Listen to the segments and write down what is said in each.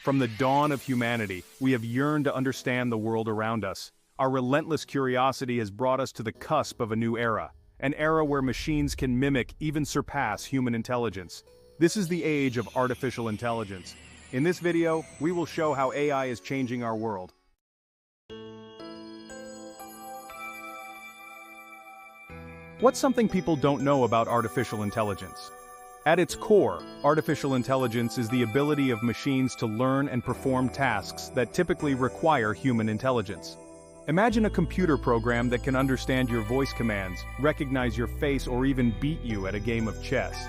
From the dawn of humanity, we have yearned to understand the world around us. Our relentless curiosity has brought us to the cusp of a new era, an era where machines can mimic, even surpass human intelligence. This is the age of artificial intelligence. In this video, we will show how AI is changing our world. What's something people don't know about artificial intelligence? At its core, artificial intelligence is the ability of machines to learn and perform tasks that typically require human intelligence. Imagine a computer program that can understand your voice commands, recognize your face, or even beat you at a game of chess.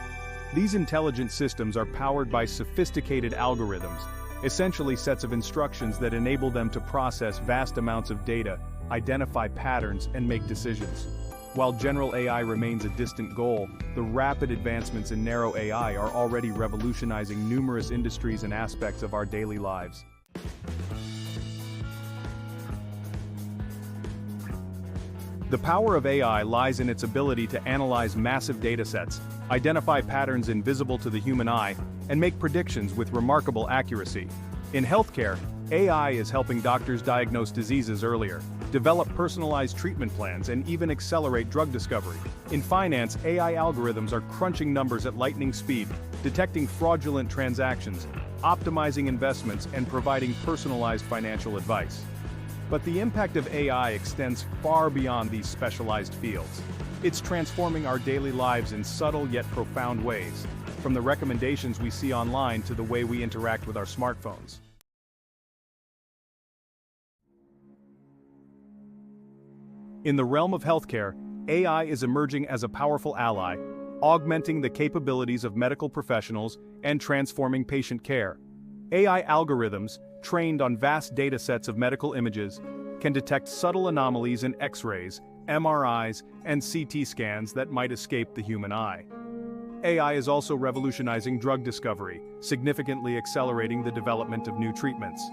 These intelligent systems are powered by sophisticated algorithms, essentially sets of instructions that enable them to process vast amounts of data, identify patterns, and make decisions. While general AI remains a distant goal, the rapid advancements in narrow AI are already revolutionizing numerous industries and aspects of our daily lives. The power of AI lies in its ability to analyze massive datasets, identify patterns invisible to the human eye, and make predictions with remarkable accuracy. In healthcare, AI is helping doctors diagnose diseases earlier, develop personalized treatment plans, and even accelerate drug discovery. In finance, AI algorithms are crunching numbers at lightning speed, detecting fraudulent transactions, optimizing investments, and providing personalized financial advice. But the impact of AI extends far beyond these specialized fields. It's transforming our daily lives in subtle yet profound ways, from the recommendations we see online to the way we interact with our smartphones. In the realm of healthcare, AI is emerging as a powerful ally, augmenting the capabilities of medical professionals and transforming patient care. AI algorithms, trained on vast datasets of medical images, can detect subtle anomalies in X-rays, MRIs, and CT scans that might escape the human eye. AI is also revolutionizing drug discovery, significantly accelerating the development of new treatments.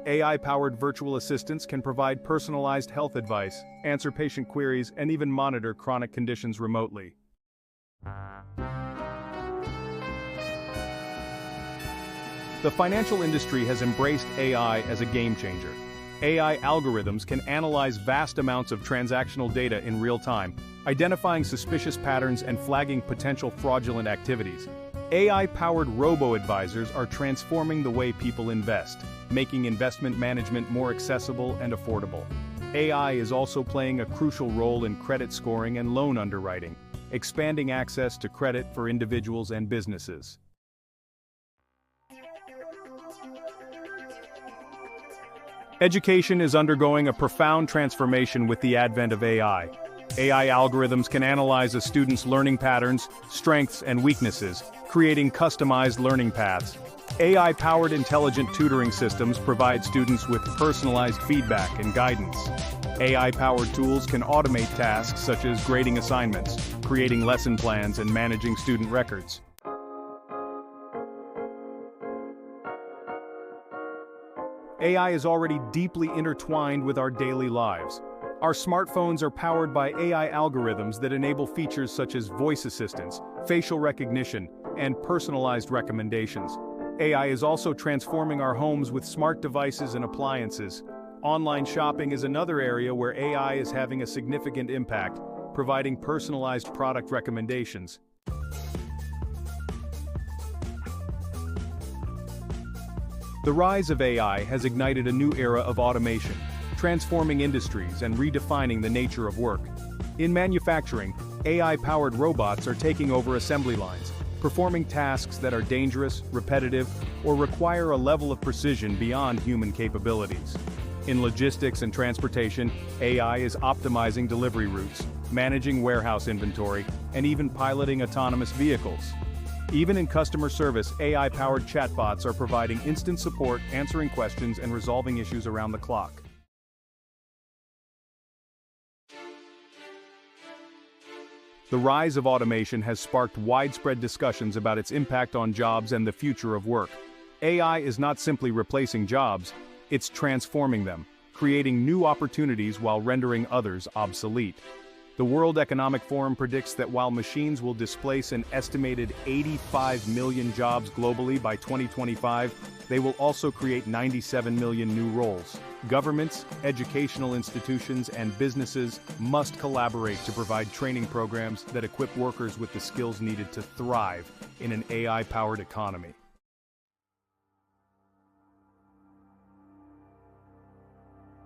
AI-powered virtual assistants can provide personalized health advice, answer patient queries, and even monitor chronic conditions remotely. The financial industry has embraced AI as a game changer. AI algorithms can analyze vast amounts of transactional data in real time, identifying suspicious patterns and flagging potential fraudulent activities. AI-powered robo-advisors are transforming the way people invest, making investment management more accessible and affordable. AI is also playing a crucial role in credit scoring and loan underwriting, expanding access to credit for individuals and businesses. Education is undergoing a profound transformation with the advent of AI. AI algorithms can analyze a student's learning patterns, strengths, and weaknesses, creating customized learning paths. AI-powered intelligent tutoring systems provide students with personalized feedback and guidance. AI-powered tools can automate tasks such as grading assignments, creating lesson plans, and managing student records. AI is already deeply intertwined with our daily lives. Our smartphones are powered by AI algorithms that enable features such as voice assistance, facial recognition, and personalized recommendations. AI is also transforming our homes with smart devices and appliances. Online shopping is another area where AI is having a significant impact, providing personalized product recommendations. The rise of AI has ignited a new era of automation, transforming industries and redefining the nature of work. In manufacturing, AI-powered robots are taking over assembly lines, performing tasks that are dangerous, repetitive, or require a level of precision beyond human capabilities. In logistics and transportation, AI is optimizing delivery routes, managing warehouse inventory, and even piloting autonomous vehicles. Even in customer service, AI-powered chatbots are providing instant support, answering questions, and resolving issues around the clock. The rise of automation has sparked widespread discussions about its impact on jobs and the future of work. AI is not simply replacing jobs, it's transforming them, creating new opportunities while rendering others obsolete. The World Economic Forum predicts that while machines will displace an estimated 85 million jobs globally by 2025, they will also create 97 million new roles. Governments, educational institutions, and businesses must collaborate to provide training programs that equip workers with the skills needed to thrive in an AI-powered economy.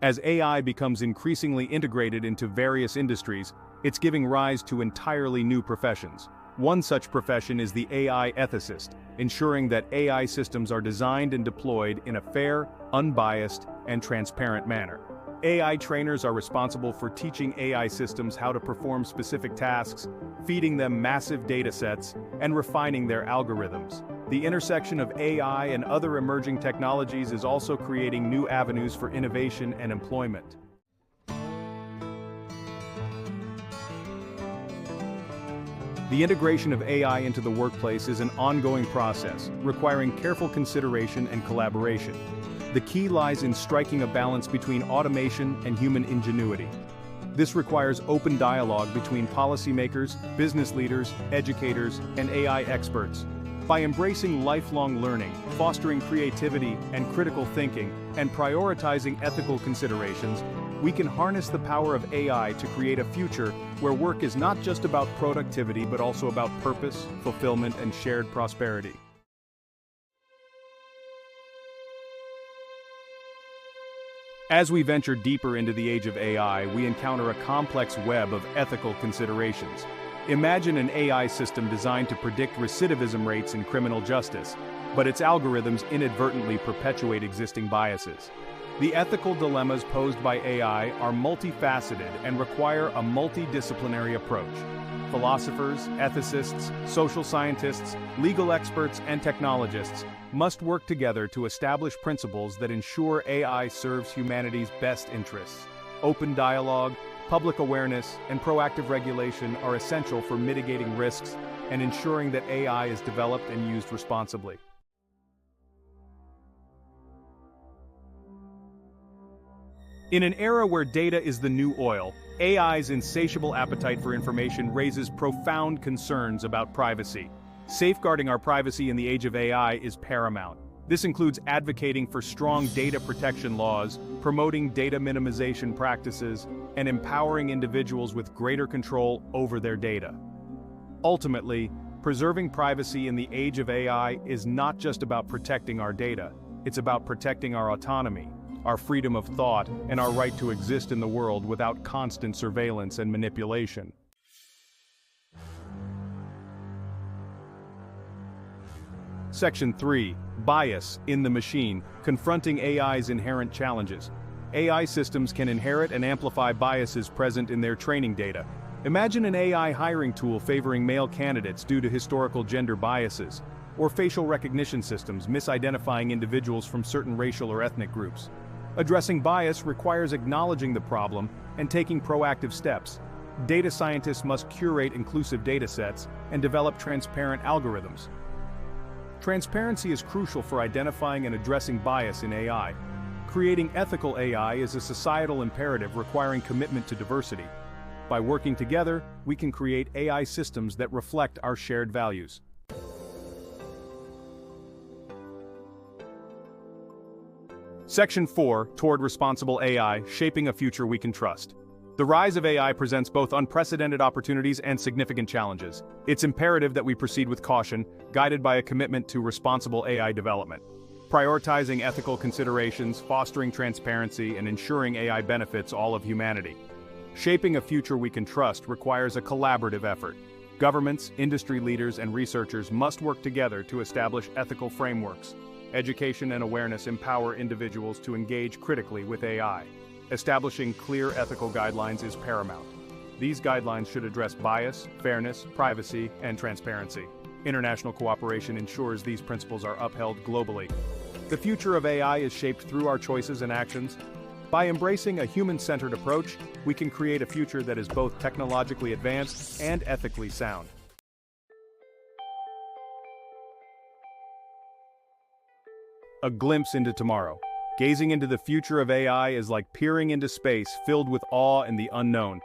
As AI becomes increasingly integrated into various industries, it's giving rise to entirely new professions. One such profession is the AI ethicist, ensuring that AI systems are designed and deployed in a fair, unbiased, and transparent manner. AI trainers are responsible for teaching AI systems how to perform specific tasks, feeding them massive data sets, and refining their algorithms. The intersection of AI and other emerging technologies is also creating new avenues for innovation and employment. The integration of AI into the workplace is an ongoing process, requiring careful consideration and collaboration. The key lies in striking a balance between automation and human ingenuity. This requires open dialogue between policymakers, business leaders, educators, and AI experts. By embracing lifelong learning, fostering creativity and critical thinking, and prioritizing ethical considerations, we can harness the power of AI to create a future where work is not just about productivity but also about purpose, fulfillment, and shared prosperity. As we venture deeper into the age of AI, we encounter a complex web of ethical considerations. Imagine an AI system designed to predict recidivism rates in criminal justice, but its algorithms inadvertently perpetuate existing biases. The ethical dilemmas posed by AI are multifaceted and require a multidisciplinary approach. Philosophers, ethicists, social scientists, legal experts, and technologists must work together to establish principles that ensure AI serves humanity's best interests. Open dialogue, public awareness, and proactive regulation are essential for mitigating risks and ensuring that AI is developed and used responsibly. In an era where data is the new oil, AI's insatiable appetite for information raises profound concerns about privacy. Safeguarding our privacy in the age of AI is paramount. This includes advocating for strong data protection laws, promoting data minimization practices, and empowering individuals with greater control over their data. Ultimately, preserving privacy in the age of AI is not just about protecting our data, it's about protecting our autonomy, our freedom of thought, and our right to exist in the world without constant surveillance and manipulation. Section 3. Bias in the machine, confronting AI's inherent challenges. AI systems can inherit and amplify biases present in their training data. Imagine an AI hiring tool favoring male candidates due to historical gender biases, or facial recognition systems misidentifying individuals from certain racial or ethnic groups. Addressing bias requires acknowledging the problem and taking proactive steps. Data scientists must curate inclusive data sets and develop transparent algorithms. Transparency is crucial for identifying and addressing bias in AI. Creating ethical AI is a societal imperative requiring commitment to diversity. By working together, we can create AI systems that reflect our shared values. Section 4. Toward Responsible AI, Shaping a Future We Can Trust. The rise of AI presents both unprecedented opportunities and significant challenges. It's imperative that we proceed with caution, guided by a commitment to responsible AI development. Prioritizing ethical considerations, fostering transparency, and ensuring AI benefits all of humanity. Shaping a future we can trust requires a collaborative effort. Governments, industry leaders, and researchers must work together to establish ethical frameworks. Education and awareness empower individuals to engage critically with AI. Establishing clear ethical guidelines is paramount. These guidelines should address bias, fairness, privacy, and transparency. International cooperation ensures these principles are upheld globally. The future of AI is shaped through our choices and actions. By embracing a human-centered approach, we can create a future that is both technologically advanced and ethically sound. A glimpse into tomorrow. Gazing into the future of AI is like peering into space filled with awe and the unknown.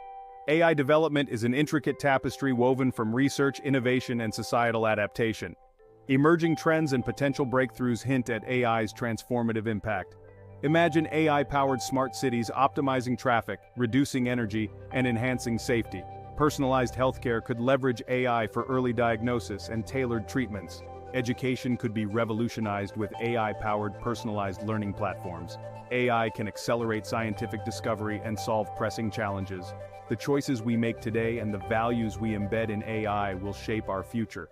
AI development is an intricate tapestry woven from research, innovation, and societal adaptation. Emerging trends and potential breakthroughs hint at AI's transformative impact. Imagine AI-powered smart cities optimizing traffic, reducing energy, and enhancing safety. Personalized healthcare could leverage AI for early diagnosis and tailored treatments. Education could be revolutionized with AI-powered personalized learning platforms. AI can accelerate scientific discovery and solve pressing challenges. The choices we make today and the values we embed in AI will shape our future.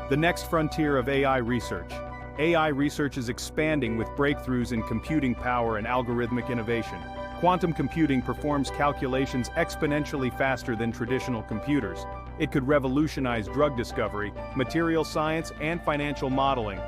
The next frontier of AI research. AI research is expanding with breakthroughs in computing power and algorithmic innovation. Quantum computing performs calculations exponentially faster than traditional computers. It could revolutionize drug discovery, material science, and financial modeling.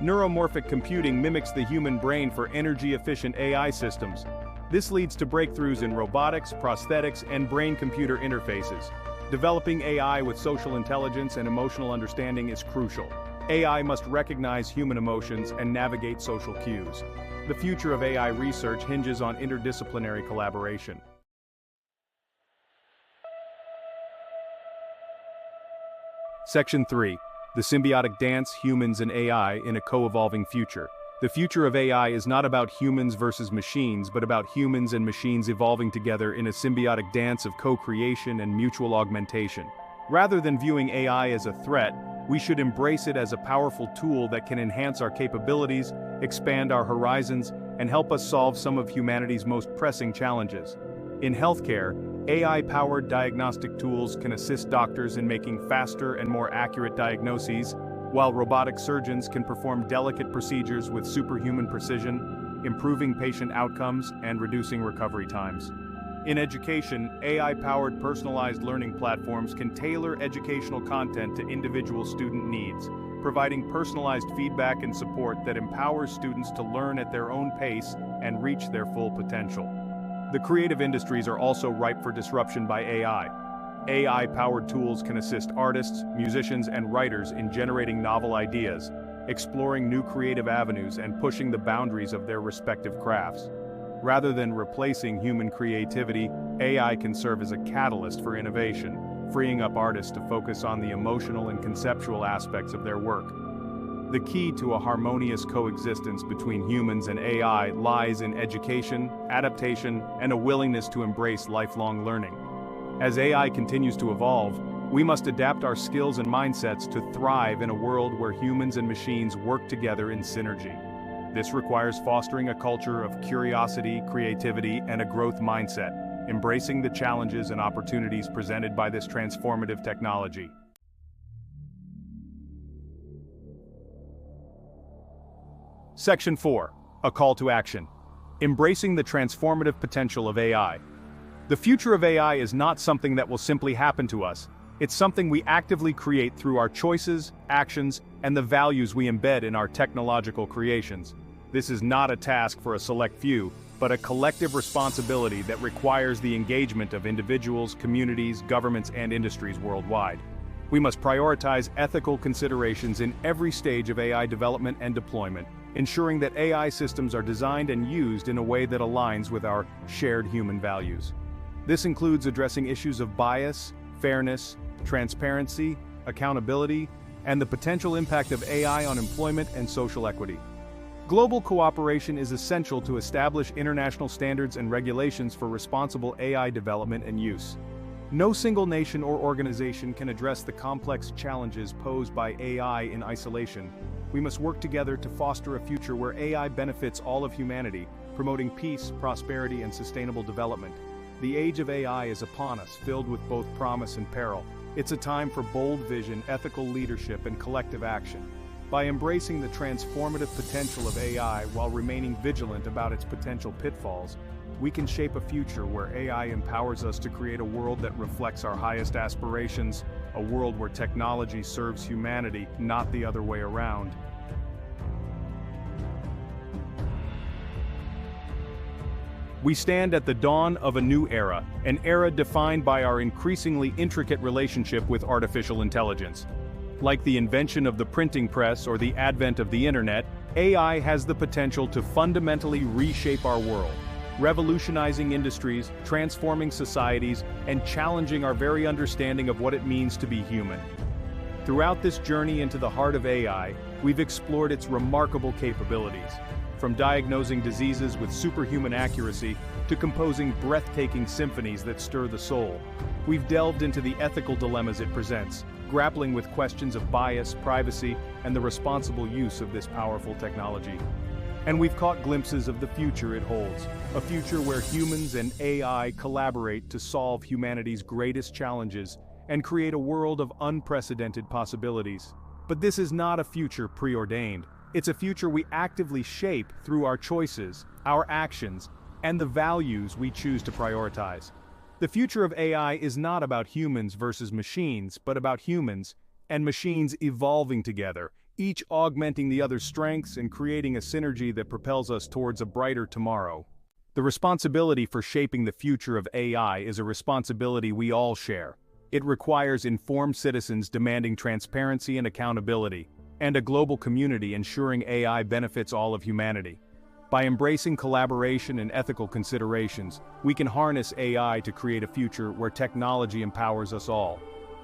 Neuromorphic computing mimics the human brain for energy-efficient AI systems. This leads to breakthroughs in robotics, prosthetics, and brain-computer interfaces. Developing AI with social intelligence and emotional understanding is crucial. AI must recognize human emotions and navigate social cues. The future of AI research hinges on interdisciplinary collaboration. Section 3. The symbiotic dance, humans and AI in a co-evolving future. The future of AI is not about humans versus machines, but about humans and machines evolving together in a symbiotic dance of co-creation and mutual augmentation. Rather than viewing AI as a threat, we should embrace it as a powerful tool that can enhance our capabilities, expand our horizons, and help us solve some of humanity's most pressing challenges. In healthcare, AI-powered diagnostic tools can assist doctors in making faster and more accurate diagnoses, while robotic surgeons can perform delicate procedures with superhuman precision, improving patient outcomes and reducing recovery times. In education, AI-powered personalized learning platforms can tailor educational content to individual student needs, providing personalized feedback and support that empowers students to learn at their own pace and reach their full potential. The creative industries are also ripe for disruption by AI. AI-powered tools can assist artists, musicians, and writers in generating novel ideas, exploring new creative avenues, and pushing the boundaries of their respective crafts. Rather than replacing human creativity, AI can serve as a catalyst for innovation, freeing up artists to focus on the emotional and conceptual aspects of their work. The key to a harmonious coexistence between humans and AI lies in education, adaptation, and a willingness to embrace lifelong learning. As AI continues to evolve, we must adapt our skills and mindsets to thrive in a world where humans and machines work together in synergy. This requires fostering a culture of curiosity, creativity, and a growth mindset, embracing the challenges and opportunities presented by this transformative technology. Section 4. A call to action. Embracing the transformative potential of AI. The future of AI is not something that will simply happen to us. It's something we actively create through our choices, actions, and the values we embed in our technological creations. This is not a task for a select few, but a collective responsibility that requires the engagement of individuals, communities, governments, and industries worldwide. We must prioritize ethical considerations in every stage of AI development and deployment, ensuring that AI systems are designed and used in a way that aligns with our shared human values. This includes addressing issues of bias, fairness, transparency, accountability, and the potential impact of AI on employment and social equity. Global cooperation is essential to establish international standards and regulations for responsible AI development and use. No single nation or organization can address the complex challenges posed by AI in isolation. We must work together to foster a future where AI benefits all of humanity, promoting peace, prosperity, and sustainable development. The age of AI is upon us, filled with both promise and peril. It's a time for bold vision, ethical leadership, and collective action. By embracing the transformative potential of AI while remaining vigilant about its potential pitfalls, we can shape a future where AI empowers us to create a world that reflects our highest aspirations, a world where technology serves humanity, not the other way around. We stand at the dawn of a new era, an era defined by our increasingly intricate relationship with artificial intelligence. Like the invention of the printing press or the advent of the internet, AI has the potential to fundamentally reshape our world, revolutionizing industries, transforming societies, and challenging our very understanding of what it means to be human. Throughout this journey into the heart of AI, we've explored its remarkable capabilities, from diagnosing diseases with superhuman accuracy to composing breathtaking symphonies that stir the soul. We've delved into the ethical dilemmas it presents, grappling with questions of bias, privacy, and the responsible use of this powerful technology. And we've caught glimpses of the future it holds, a future where humans and AI collaborate to solve humanity's greatest challenges and create a world of unprecedented possibilities. But this is not a future preordained. It's a future we actively shape through our choices, our actions, and the values we choose to prioritize. The future of AI is not about humans versus machines, but about humans and machines evolving together, each augmenting the other's strengths and creating a synergy that propels us towards a brighter tomorrow. The responsibility for shaping the future of AI is a responsibility we all share. It requires informed citizens demanding transparency and accountability, and a global community ensuring AI benefits all of humanity. By embracing collaboration and ethical considerations, we can harness AI to create a future where technology empowers us all.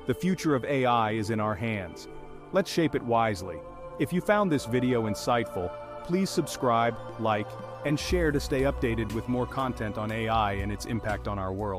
The future of AI is in our hands. Let's shape it wisely. If you found this video insightful, please subscribe, like, and share to stay updated with more content on AI and its impact on our world.